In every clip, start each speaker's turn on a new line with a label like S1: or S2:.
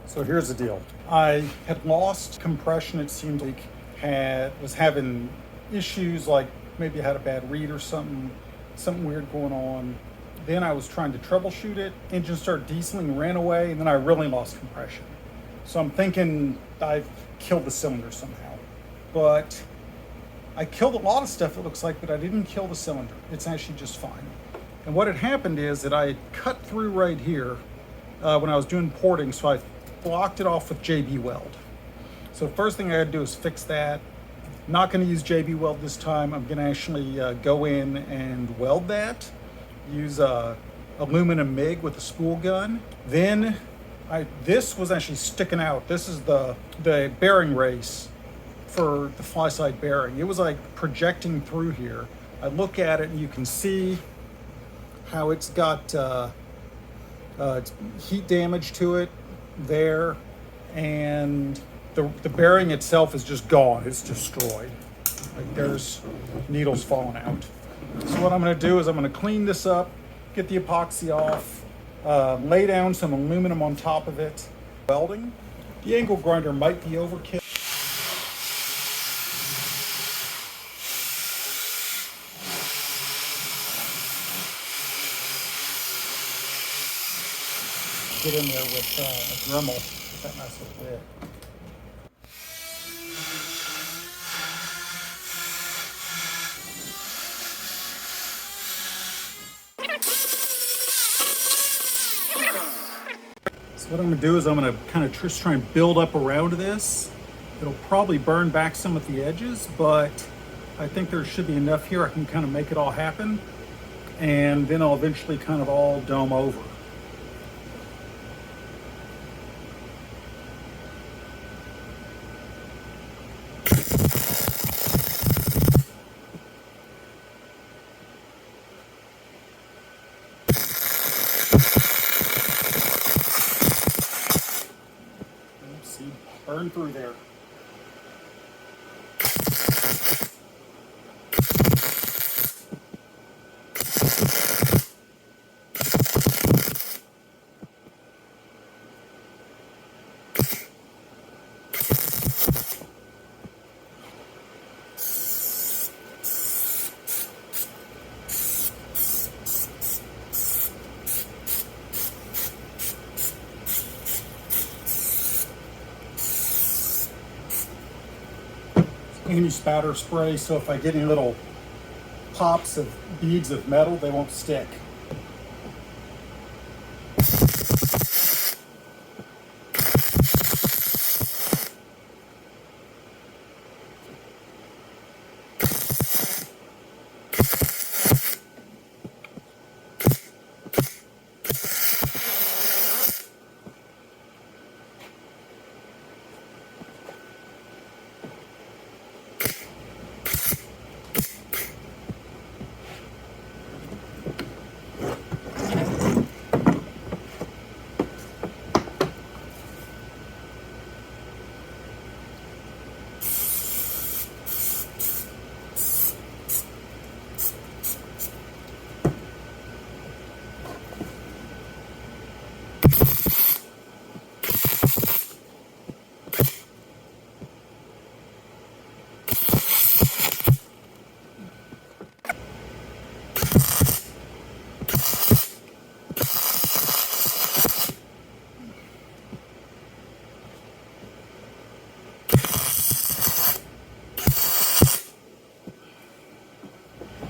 S1: So here's the deal. I had lost compression. It seemed like was having issues, like maybe I had a bad read or something weird going on. Then I was trying to troubleshoot it. Engine started dieseling, ran away, and then I really lost compression. So I'm thinking I've killed the cylinder somehow. But I killed a lot of stuff, it looks like, but I didn't kill the cylinder. It's actually just fine. And what had happened is that I had cut through right here when I was doing porting, so I blocked it off with JBWeld. So first thing I had to do is fix that. Not going to use JBWeld this time. I'm going to actually go in and weld that. Use a aluminum MIG with a spool gun. Then this was actually sticking out. This is the bearing race for the fly side bearing. It was like projecting through here. I look at it and you can see how it's got heat damage to it there, and the bearing itself is just gone. It's destroyed. Like there's needles falling out. So what I'm going to do is I'm going to clean this up, get the epoxy off, lay down some aluminum on top of it. Welding. The angle grinder might be overkill. Get in there with a Dremel, if that mess with it. So what I'm going to do is I'm going to kind of just try and build up around this. It'll probably burn back some at the edges, but I think there should be enough here I can kind of make it all happen, and then I'll eventually kind of all dome over. See, burn through there. Anti-spatter spray, so if I get any little pops of beads of metal, they won't stick.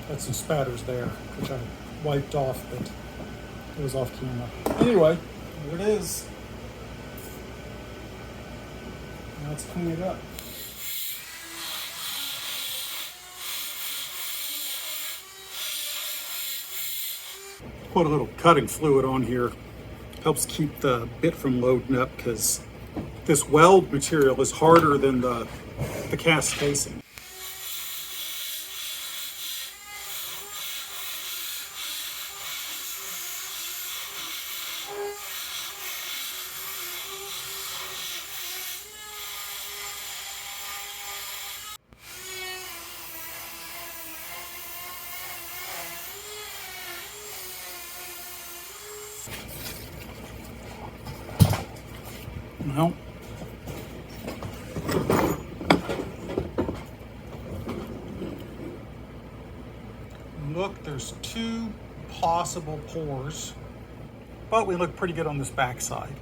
S1: Got some spatters there, which I wiped off, but it was off camera. Anyway, there it is. Now let's clean it up. Put a little cutting fluid on here. Helps keep the bit from loading up, because this weld material is harder than the cast casing. Well, look, there's two possible pores, but we look pretty good on this back side.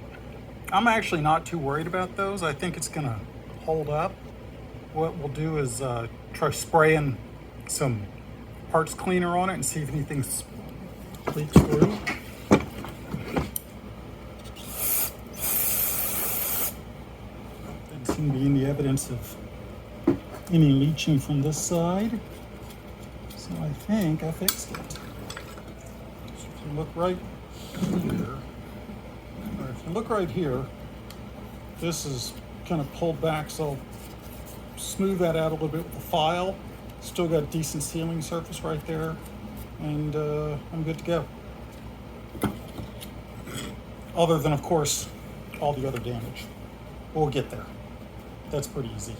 S1: I'm actually not too worried about those. I think it's gonna hold up. What we'll do is try spraying some parts cleaner on it and see if anything leaks through. Doesn't seem to be any evidence of any leaching from this side. So I think I fixed it. So if you look right here, or if you look right here, this is kind of pulled back, so smooth that out a little bit with the file. Still got a decent sealing surface right there, and I'm good to go. Other than, of course, all the other damage. We'll get there. That's pretty easy.